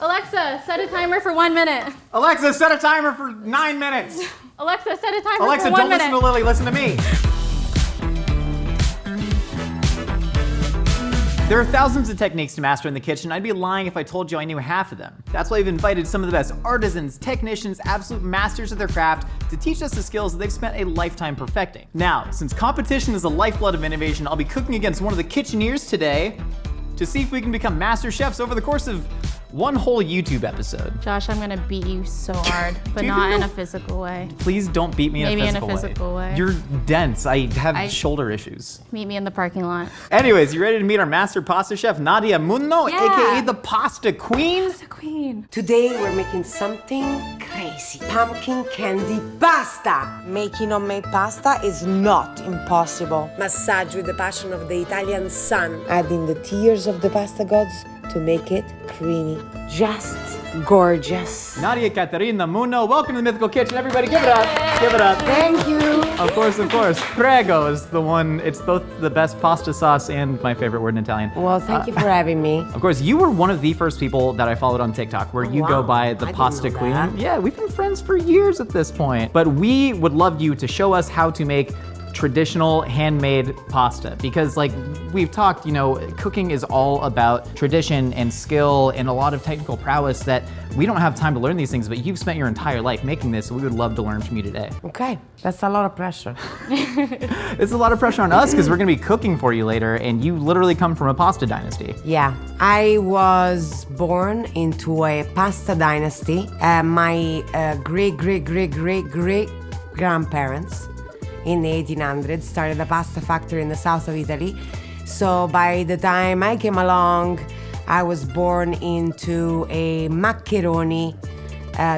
Alexa, set a timer for 1 minute. Alexa, set a timer for 9 minutes. Alexa, set a timer Alexa, for 1 don't minute. listen to Lily, listen to me. There are thousands of techniques to master in the kitchen. I'd be lying if I told you I knew half of them. That's why I've invited some of the best artisans, technicians, absolute masters of their craft to teach us the skills that they've spent a lifetime perfecting. Now, since competition is the lifeblood of innovation, I'll be cooking against one of the kitcheneers today to see if we can become master chefs over the course of one whole YouTube episode. Josh, I'm gonna beat you so hard, but Do you not think in a physical way. Please don't beat me Maybe in a physical way. You're dense. I have shoulder issues. Meet me in the parking lot. Anyways, you ready to meet our master pasta chef, Nadia Munno, Yeah. aka the Pasta Queen? The queen. Today we're making something crazy. Pumpkin candy pasta. Making homemade pasta is not impossible. Massage with the passion of the Italian sun. Adding the tears of the pasta gods to make it creamy. Just gorgeous. Nadia Caterina Munno, welcome to the Mythical Kitchen. Everybody give it up. Give it up. Thank you. Of course, of course. Prego is the one, it's both the best pasta sauce and my favorite word in Italian. Well, thank you for having me. Of course, you were one of the first people that I followed on TikTok where you go Wow. by the I didn't Pasta know Queen. that. Yeah, we've been friends for years at this point. But we would love you to show us how to make traditional handmade pasta, because like we've talked, you know, cooking is all about tradition and skill and a lot of technical prowess that we don't have time to learn these things, but you've spent your entire life making this, so we would love to learn from you today. Okay, that's a lot of pressure. It's a lot of pressure on us because we're gonna be cooking for you later, and you literally come from a pasta dynasty. Yeah, I was born into a pasta dynasty. My great grandparents in the 1800s started a pasta factory in the south of Italy. So by the time I came along, I was born into a macaroni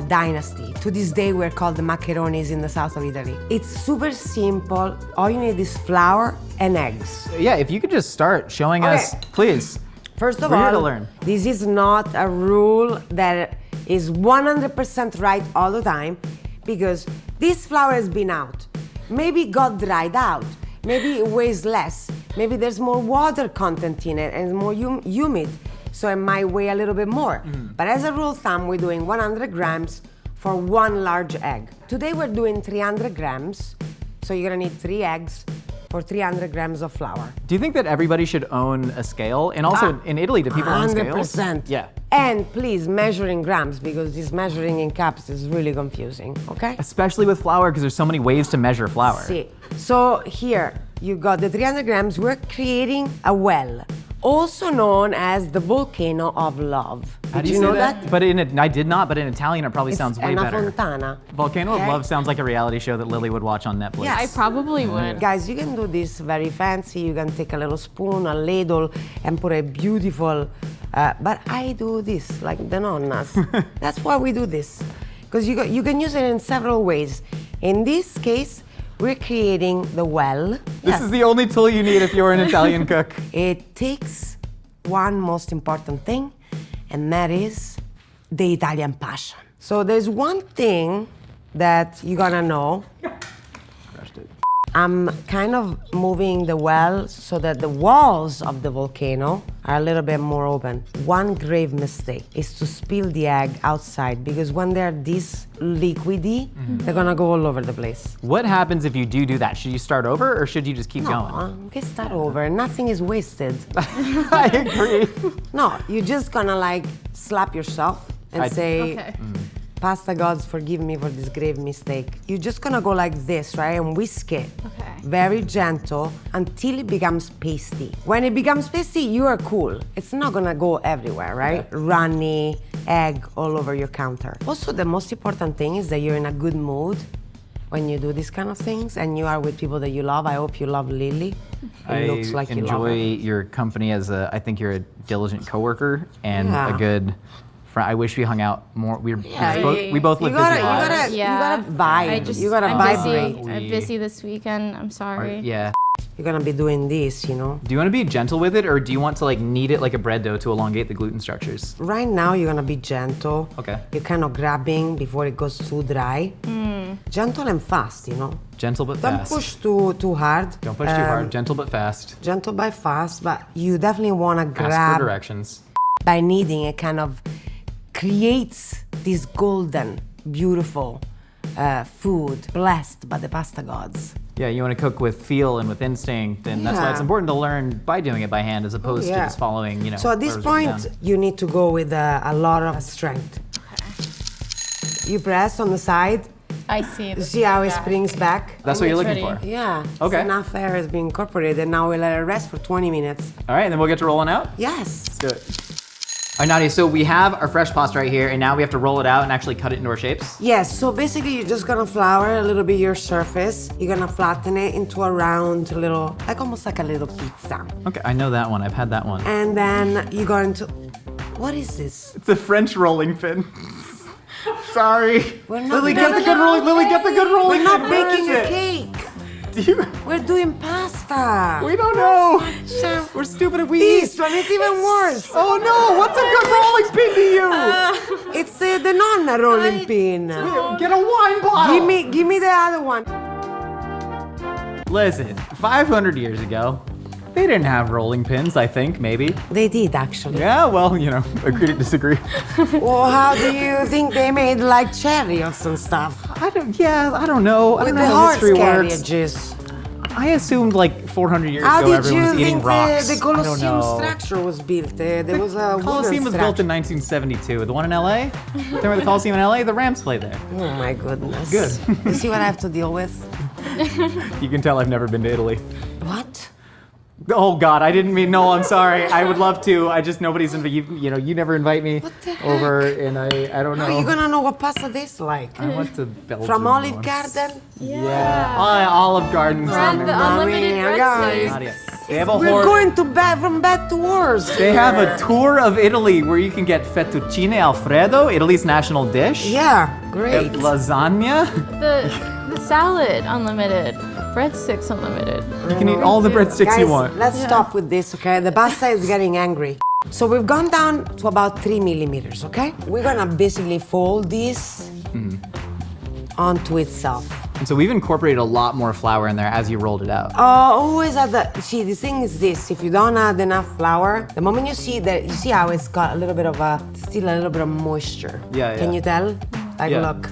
dynasty. To this day, we're called the macaronis in the south of Italy. It's super simple. All you need is flour and eggs. Yeah, if you could just start showing us, Okay. please. First of We're here all, to learn. this is not a rule that is 100% right all the time, because this flour has been out. Maybe it got dried out. Maybe it weighs less. Maybe there's more water content in it and it's more humid, so it might weigh a little bit more. But as a rule of thumb, we're doing 100 grams for one large egg. Today we're doing 300 grams, so you're gonna need 3 eggs for 300 grams of flour. Do you think that everybody should own a scale? And also in Italy, do people own scales? 100%. Yeah. And please measure in grams, because this measuring in cups is really confusing, okay? Especially with flour, because there's so many ways to measure flour. See, so here you got the 300 grams. We're creating a well, also known as the volcano of love. How do Did you you say know that? But I did not, but in Italian it probably sounds way una better. fontana. Volcano Okay. of Love sounds like a reality show that Lily would watch on Netflix. Yes. I probably would. Guys, you can do this very fancy. You can take a little spoon, a ladle, and put a beautiful, but I do this like the nonnas. That's why we do this. Because you can use it in several ways. In this case, we're creating the well. This is the only tool you need if you're an Italian cook. It takes one most important thing, and that is the Italian passion. So there's one thing that you gotta know. Crushed it. I'm kind of moving the well so that the walls of the volcano are a little bit more open. One grave mistake is to spill the egg outside, because when they're this liquidy, they're gonna go all over the place. What happens if you do that? Should you start over or should you just keep going? You can start over. Nothing is wasted. I agree. No, you're just gonna like slap yourself and say, Okay. Pasta gods, forgive me for this grave mistake. You're just gonna go like this, right? And whisk it. Okay. Very gentle until it becomes pasty. When it becomes pasty, you are cool. It's not gonna go everywhere, right? Runny, egg all over your counter. Also, the most important thing is that you're in a good mood when you do these kind of things, and you are with people that you love. I hope you love Lily. It looks like you love enjoy her. your company I think you're a diligent coworker and Yeah. a good friend. I wish we hung out more. We both You live gotta, busy you lives. gotta, Yeah. you gotta vibe. You gotta I'm vibrate. busy. I'm busy this weekend. I'm sorry. Yeah. You're gonna be doing this, you know. Do you want to be gentle with it, or do you want to like knead it like a bread dough to elongate the gluten structures? Right now, you're gonna be gentle. Okay. You're kind of grabbing before it goes too dry. Gentle and fast, you know. Gentle but Don't fast. push too hard. Don't push too hard. Gentle but fast. Gentle by fast, but you definitely wanna Ask for grab directions. by kneading. It kind of creates this golden, beautiful food blessed by the pasta gods. Yeah, you want to cook with feel and with instinct, and that's why Yeah. it's important to learn by doing it by hand as opposed to yeah. just following, you know. So at this whatever's written point, down. you need to go with a lot of strength. You press on the side. I see. You see how it springs back? That's what you're looking ready. for. Yeah. Okay. So enough air has been incorporated, and now we let it rest for 20 minutes. All right, and then we'll get to rolling out. Yes. Let's do it. All right, Nadia, so we have our fresh pasta right here, and now we have to roll it out and actually cut it into our shapes. Yes, so basically you're just gonna flour a little bit your surface. You're gonna flatten it into a round little, like almost like a little pizza. Okay, I know that one. I've had that one. And then you're going to, what is this? It's a French rolling pin. Sorry. We're not Lily, get the good rolling. Lily, get the good rolling We're not pin. Where baking is a it? cake. Do you? We're doing pasta. We don't know. So We're stupid at we this eat. one is even worse. Oh no! What's a good rolling pin to you? It's the nonna rolling pin. Get a wine bottle. Give me the other one. Listen, 500 years ago, they didn't have rolling pins. I think maybe. They did actually. Yeah. Well, you know, agree to disagree. Well, how do you think they made like chariots and stuff? I don't. Yeah, I don't know. I With don't know the how horse history works. carriages. I assumed like 400 years How ago did everyone you was eating think rocks. the I don't Colosseum know. structure was built? There was a Coliseum was wooden built in structure. 1972. The one in LA? Remember the Coliseum in LA? The Rams play there. Oh my goodness. Good. You see what I have to deal with? You can tell I've never been to Italy. What? Oh God, I didn't mean. No, I'm sorry. I would love to. I just nobody's invited. You know, you never invite me the heck? over, and I don't know. How are you gonna know what pasta tastes like? I went to Belgium From Olive once. Garden? Yeah. Olive Gardens. And the unlimited Mommy, guys. Nadia, they have a We're horse. going to bed from bed to worse. They have a tour of Italy where you can get fettuccine alfredo, Italy's national dish. Yeah, great. Lasagna. The salad unlimited. Breadsticks unlimited. You can eat all the breadsticks Guys, you want. let's stop with this, okay? The pasta is getting angry. So we've gone down to about 3 millimeters, okay? We're gonna basically fold this onto itself. And so we've incorporated a lot more flour in there as you rolled it out. Always at the, see, the thing is this, if you don't add enough flour, the moment you see that, you see how it's got a little bit of still a little bit of moisture. Yeah, Can yeah. you tell? Like, Yeah. look,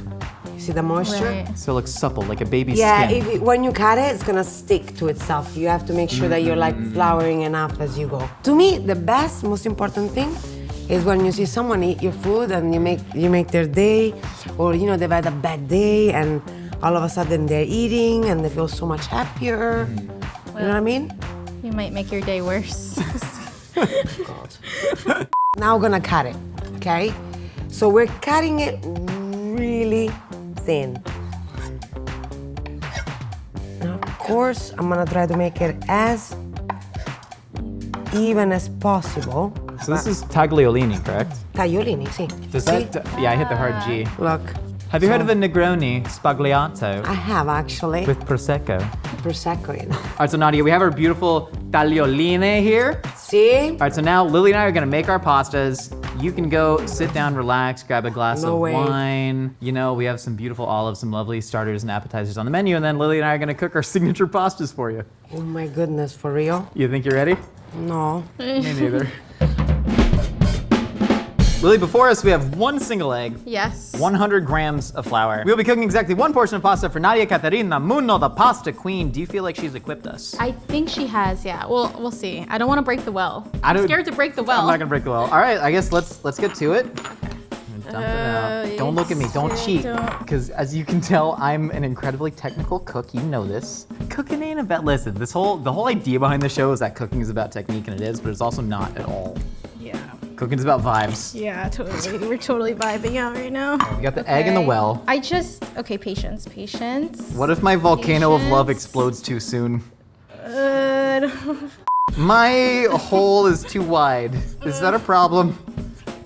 you see the moisture? Right. So it looks supple, like a baby's Yeah, skin. when you cut it, it's gonna stick to itself. You have to make sure that you're like flouring enough as you go. To me, the best, most important thing is when you see someone eat your food and you make their day, or you know they've had a bad day and all of a sudden they're eating and they feel so much happier. You know what I mean? You might make your day worse. Now we're gonna cut it, okay? So we're cutting it really thin. Now, of course, I'm gonna try to make it as even as possible. So this is tagliolini, correct? Tagliolini, sì. Does See? that? Yeah, I hit the hard G. Look, Have you heard of a Negroni spagliato I have actually with prosecco? prosecco, you know. All right, so Nadia, we have our beautiful taglioline here. See? All right, so now Lily and I are gonna make our pastas. You can go sit down, relax, grab a glass No of way. wine. You know, we have some beautiful olives, some lovely starters and appetizers on the menu, and then Lily and I are gonna cook our signature pastas for you. Oh my goodness, for real? You think you're ready? No. Me neither. Lily, before us we have one single egg, Yes. 100 grams of flour. We'll be cooking exactly one portion of pasta for Nadia Caterina Munno, the pasta queen. Do you feel like she's equipped us? I think she has, yeah. Well, we'll see. I don't want to break the well. I I'm don't- scared to break the well. I'm not gonna break the well. All right, I guess let's get to it. I'm gonna dump it out. Don't look at me. Don't yes, cheat. don't. Because as you can tell, I'm an incredibly technical cook. You know this. Cooking ain't about. Listen, the whole idea behind the show is that cooking is about technique, and it is, but it's also not at all. Yeah. Cooking's about vibes. Yeah, totally. We're totally vibing out right now. We got the egg in the Okay. well. Okay, patience. What if my volcano of love Patience. explodes too soon? Uh, My hole is too wide. Is that a problem?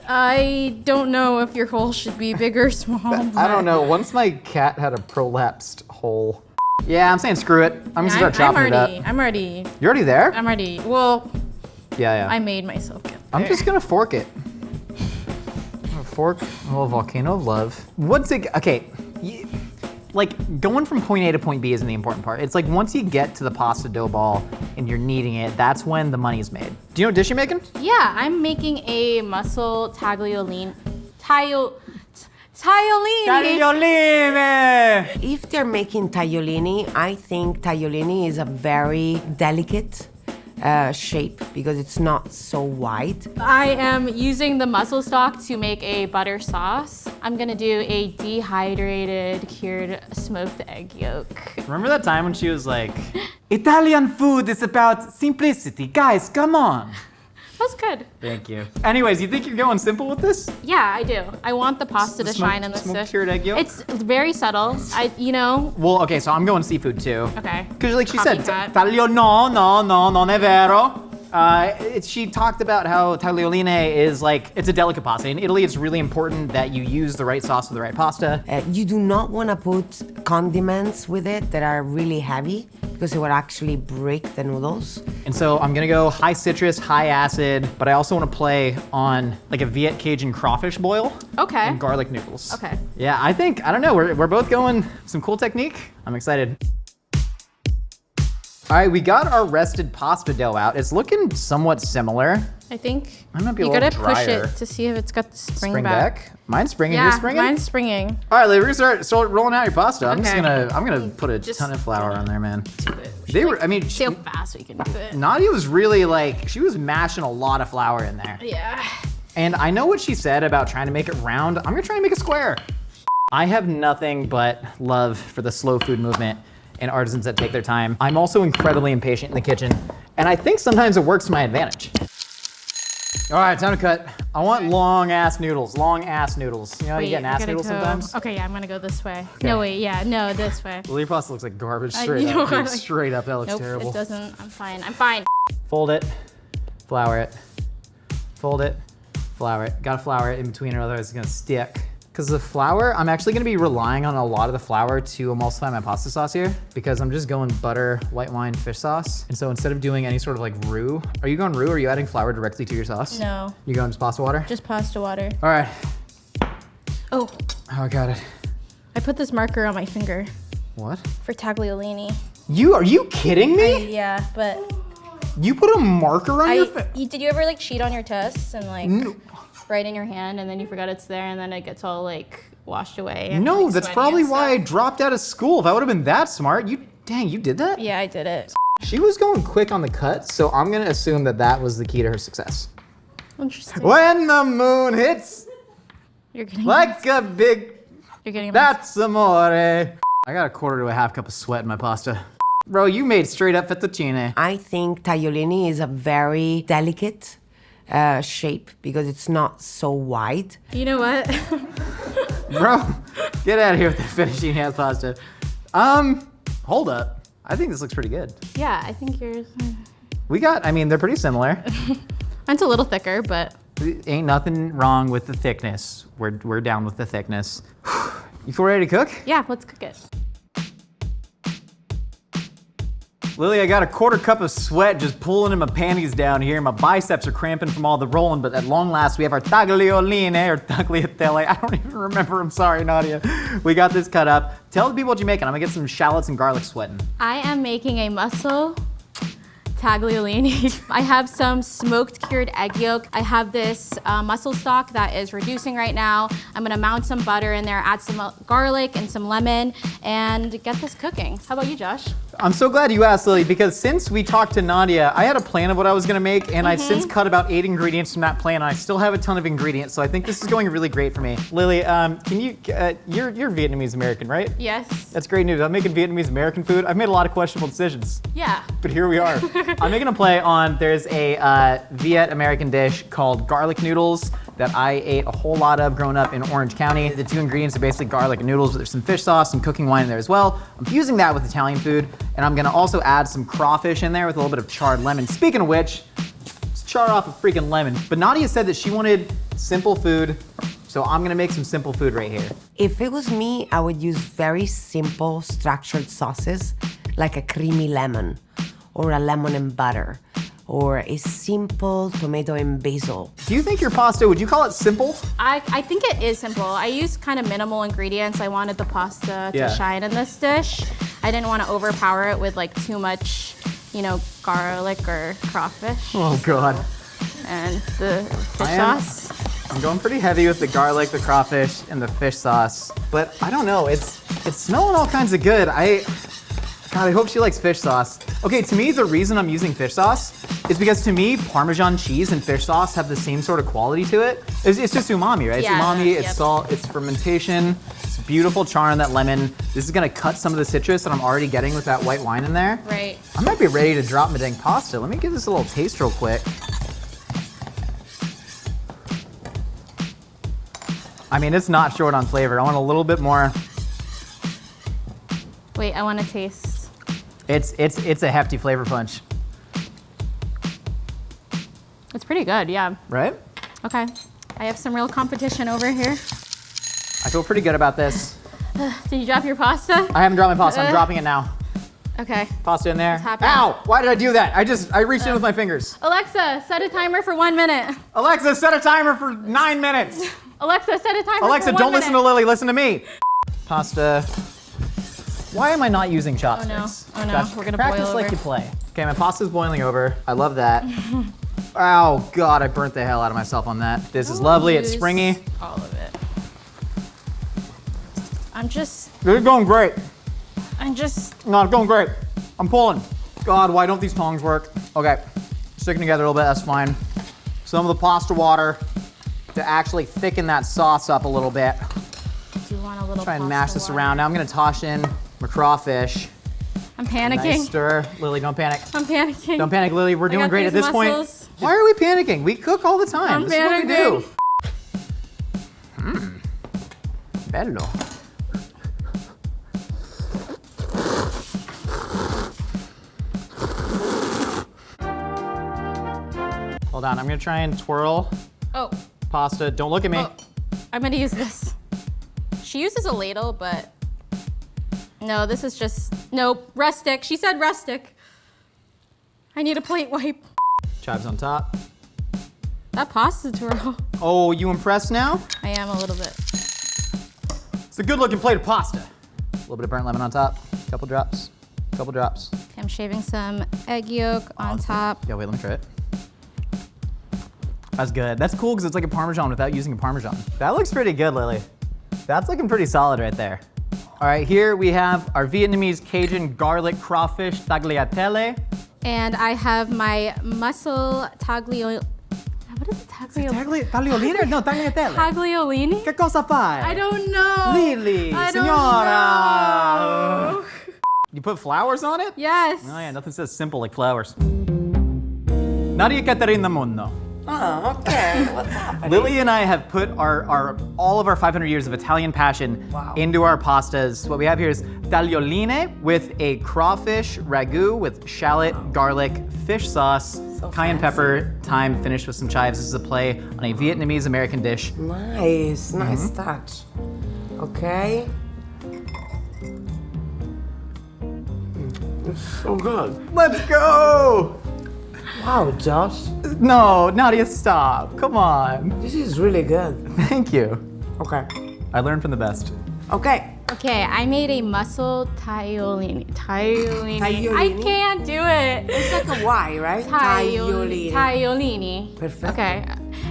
I don't know if your hole should be big or small. I don't know. Once my cat had a prolapsed hole. Yeah, I'm saying screw it. I'm gonna start chopping it up. I'm ready. You're already there? I'm ready. Well, Yeah. I made myself get I'm there. just gonna fork it. I'm gonna fork a little volcano of love. What's it? Okay, like going from point A to point B isn't the important part. It's like once you get to the pasta dough ball and you're kneading it, that's when the money's made. Do you know what dish you're making? Yeah, I'm making a mussel tagliolini. Tagliolini. Tagliolini! If they're making tagliolini, I think tagliolini is a very delicate shape because it's not so wide. I am using the mussel stock to make a butter sauce. I'm gonna do a dehydrated, cured smoked egg yolk. Remember that time when she was like, Italian food is about simplicity. Guys, come on. That's good. Thank you. Anyways, you think you're going simple with this? Yeah, I do. I want the pasta to shine in this smoked dish. cured egg yolk? It's very subtle. Well, okay, so I'm going seafood too. Okay. Because like she said, Copycat. non è vero. She talked about how tagliolini is like, it's a delicate pasta. In Italy, it's really important that you use the right sauce with the right pasta. You do not want to put condiments with it that are really heavy because it will actually break the noodles. And so I'm gonna go high citrus, high acid, but I also want to play on like a Viet Cajun crawfish boil. Okay. And garlic noodles. Okay. Yeah, I don't know, we're both going some cool technique. I'm excited. All right, we got our rested pasta dough out. It's looking somewhat similar. I think Mine might be a you little gotta push drier. it to see if it's got the spring back. Mine's springing. Yeah, You're springing. mine's springing. All right, we're gonna start rolling out your pasta. I'm Okay. gonna put a Just ton of flour on there, man. Do it. They were. I mean, See how fast we can do it. Nadia was really like, she was mashing a lot of flour in there. Yeah. And I know what she said about trying to make it round. I'm gonna try and make it square. I have nothing but love for the slow food movement and artisans that take their time. I'm also incredibly impatient in the kitchen, and I think sometimes it works to my advantage. All right, time to cut. I want long ass noodles. Long ass noodles. You know how you get an I ass gotta noodles go. sometimes? Okay, yeah, I'm gonna go this way. Okay. No, wait, yeah, no, this way. Well, your pasta looks like garbage I straight know, up. Dude. like- Straight up, that looks Nope, terrible. it doesn't. I'm fine. I'm fine. Fold it, flour it, fold it, flour it. Gotta flour it in between or otherwise it's gonna stick. Because the flour, I'm actually gonna be relying on a lot of the flour to emulsify my pasta sauce here because I'm just going butter, white wine, fish sauce. And so instead of doing any sort of like roux, are you going roux or are you adding flour directly to your sauce? No, You going just pasta water? just pasta water. All right. Oh, Oh, I got it. I put this marker on my finger What? for tagliolini. Are you kidding me? Yeah, but You put a marker on your face? did you ever like cheat on your tests and like No. write in your hand and then you forgot it's there and then it gets all like washed away? And, No, like, that's sweaty probably and why I stuff? dropped out of school. If I would have been that smart, you did that? Yeah, I did it. She was going quick on the cut, so I'm gonna assume that that was the key to her success. Interesting. When the moon hits You're getting like a big, You're getting that's amore. I got a quarter to a half cup of sweat in my pasta. Bro, you made straight up fettuccine. I think tagliolini is a very delicate shape because it's not so wide. You know what? Bro, get out of here with the fettuccine ass pasta. Hold up. I think this looks pretty good. Yeah, I think yours. They're pretty similar. Mine's a little thicker, but Ain't nothing wrong with the thickness. We're down with the thickness. You feel ready to cook? yeah, let's cook it. Lily, I got a quarter cup of sweat just pulling in my panties down here. My biceps are cramping from all the rolling, but at long last, we have our tagliolini or tagliatelle. I don't even remember. I'm sorry, Nadia. We got this cut up. Tell the people what you're making. I'm gonna get some shallots and garlic sweating. I am making a mussel tagliolini. I have some smoked cured egg yolk. I have this mussel stock that is reducing right now. I'm gonna mount some butter in there, add some garlic and some lemon, and get this cooking. How about you, Josh? I'm so glad you asked, Lily, because since we talked to Nadia, I had a plan of what I was gonna make, and I've since cut about 8 ingredients from that plan, and I still have a ton of ingredients, so I think this is going really great for me. Lily, can you, you're Vietnamese American, right? Yes. That's great news. I'm making Vietnamese American food. I've made a lot of questionable decisions, Yeah. but here we are. I'm making a play on, there's a Viet American dish called garlic noodles that I ate a whole lot of growing up in Orange County. The 2 ingredients are basically garlic and noodles, but there's some fish sauce, some cooking wine in there as well. I'm fusing that with Italian food, and I'm gonna also add some crawfish in there with a little bit of charred lemon. Speaking of which, let's char off a freaking lemon. But Nadia said that she wanted simple food, so I'm gonna make some simple food right here. If it was me, I would use very simple structured sauces like a creamy lemon or a lemon and butter or a simple tomato and basil. Do you think your pasta, would you call it simple? I think it is simple. I used kind of minimal ingredients. I wanted the pasta Yeah. to shine in this dish. I didn't want to overpower it with like too much, garlic or crawfish. Oh God. And the fish I am- sauce. I'm going pretty heavy with the garlic, the crawfish, and the fish sauce. But I don't know, it's smelling all kinds of good. God, I hope she likes fish sauce. Okay, to me, the reason I'm using fish sauce is because to me, Parmesan cheese and fish sauce have the same sort of quality to it. It's just umami, right? It's Yeah, umami, it's yep. salt, it's fermentation, it's beautiful char on that lemon. This is gonna cut some of the citrus that I'm already getting with that white wine in there. Right. I might be ready to drop my dang pasta. Let me give this a little taste real quick. I mean, it's not short on flavor. I want a little bit more. Wait, I want to taste. It's a hefty flavor punch. It's pretty good, yeah. Right? Okay. I have some real competition over here. I feel pretty good about this. Did you drop your pasta? I haven't dropped my pasta, I'm dropping it now. Okay. Pasta in there. happening? Ow! Why did I do that? I reached in with my fingers. Alexa, set a timer for 1 minute. Alexa, set a timer for 9 minutes. Alexa, set a timer Alexa, for 1 don't minute. listen to Lily, listen to me. Pasta. Why am I not using chopsticks? Oh no, Gosh, we're gonna practice boil like over. you play. Okay, my pasta's boiling over. I love that. Oh God, I burnt the hell out of myself on that. This is lovely, it's Use springy. All of it. This is going great. No, it's going great. I'm pulling. God, why don't these tongs work? Okay, sticking together a little bit, that's fine. Some of the pasta water to actually thicken that sauce up a little bit. Do you want a little Try and pasta mash this water? around. Now I'm gonna toss in my crawfish. I'm Nice panicking. stir. Lily, don't panic. I'm panicking. Don't panic, Lily. We're doing got great at these this muscles. point. Why are we panicking? We cook all the time. I'm This is what we do. panicking. Bello. Hold on, I'm gonna try and twirl Oh, pasta. Don't look at me. oh, I'm gonna use this. She uses a ladle, but no, this is just, nope, rustic. She said rustic. I need a plate wipe. Chives on top. That pasta twirl. Oh, you impressed now? I am a little bit. It's a good looking plate of pasta. A little bit of burnt lemon on top. Couple drops. Couple drops. Okay, I'm shaving some egg yolk on top. Yeah, wait, let me try it. That's good. That's cool because it's like a Parmesan without using a Parmesan. That looks pretty good, Lily. That's looking pretty solid right there. All right, here we have our Vietnamese Cajun garlic crawfish tagliatelle. And I have my mussel tagliolini. What is it? Tagliolini? No, tagliatelle. Tagliolini? Che cosa fai? I don't know. Lily, I don't signora. know. You put flowers on it? Yes. Oh yeah, nothing says simple like flowers. Nadia Caterina Munno. Oh, okay. What's happening? Lily and I have put all of our 500 years of Italian passion into our pastas. What we have here is taglioline with a crawfish ragu with shallot, garlic, fish sauce, So cayenne fancy. pepper, thyme, finished with some chives. This is a play on a Vietnamese American dish. Nice, nice touch. Okay. It's so good. Let's go! Wow, Josh, No, Nadia, stop. Come on. this is really good. Thank you. Okay. I learned from the best. Okay. Okay, I made a mussel tagliolini. Tagliolini. I Tagliolini? can't do it. It's like a Y, right? Tagliolini. Tagliolini. Perfect. Okay.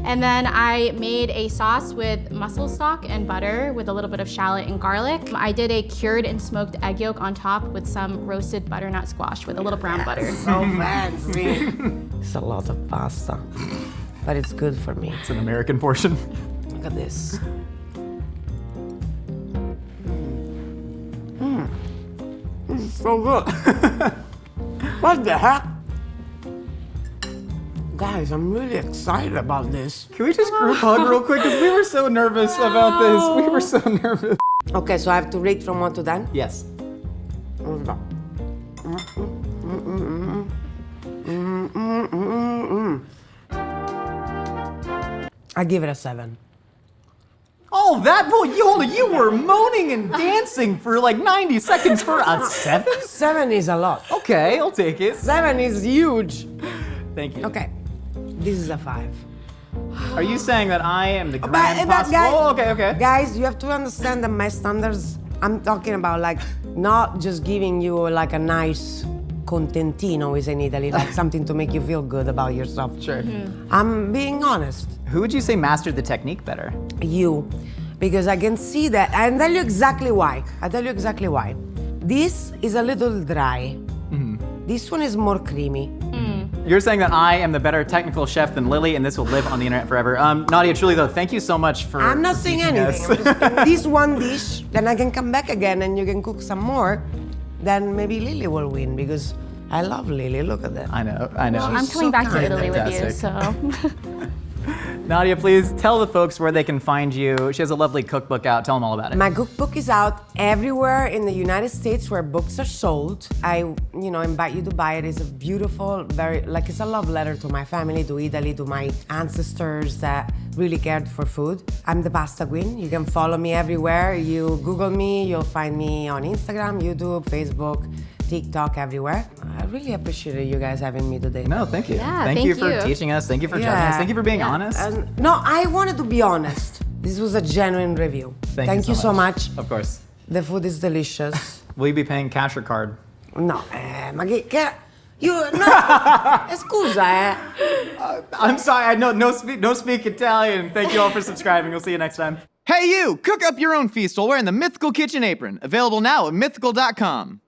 And then I made a sauce with mussel stock and butter with a little bit of shallot and garlic. I did a cured and smoked egg yolk on top with some roasted butternut squash with a little brown butter. So fancy. It's a lot of pasta, but it's good for me. It's an American portion. Look at this. It's so good. What the heck? Guys, I'm really excited about this. Can we just group hug real quick? Because we were so nervous about this. We were so nervous. Okay, so I have to rate from 1 to 10? Yes. I give it a 7. Oh, that boy, you were moaning and dancing for like 90 seconds for a 7? 7 is a lot. Okay, I'll take it. 7 is huge. Thank you. Okay, this is a 5. Are you saying that I am the But grand possible? guys, Oh, okay. Guys, you have to understand that my standards, I'm talking about like not just giving you like a nice contentino is in Italy, like something to make you feel good about yourself. Sure. I'm being honest. Who would you say mastered the technique better? You, because I can see that. I'll tell you exactly why. This is a little dry. This one is more creamy. You're saying that I am the better technical chef than Lily, and this will live on the internet forever. Nadia, truly though, thank you so much for I'm not saying teaching anything. us. I'm just, this one dish, then I can come back again and you can cook some more. Then maybe Lily will win because I love Lily. Look at that. I know. I'm so coming back to kind. Italy with you, Fantastic. so. Nadia, please tell the folks where they can find you. She has a lovely cookbook out. Tell them all about it. My cookbook is out everywhere in the United States where books are sold. I, invite you to buy it. It's a beautiful, it's a love letter to my family, to Italy, to my ancestors that really cared for food. I'm the pasta queen. You can follow me everywhere. You Google me, you'll find me on Instagram, YouTube, Facebook, TikTok, everywhere. I really appreciated you guys having me today. No, thank you. Yeah, thank you thank for you. teaching us. Thank you for judging us. Thank you for being honest. No, I wanted to be honest. This was a genuine review. Thank you so much. Of course. The food is delicious. Will you be paying cash or card? No, ma che no, scusa, I'm sorry, I know no speak Italian. Thank you all for subscribing. We'll see you next time. Hey you! Cook up your own feast while wearing the Mythical Kitchen Apron. Available now at mythical.com.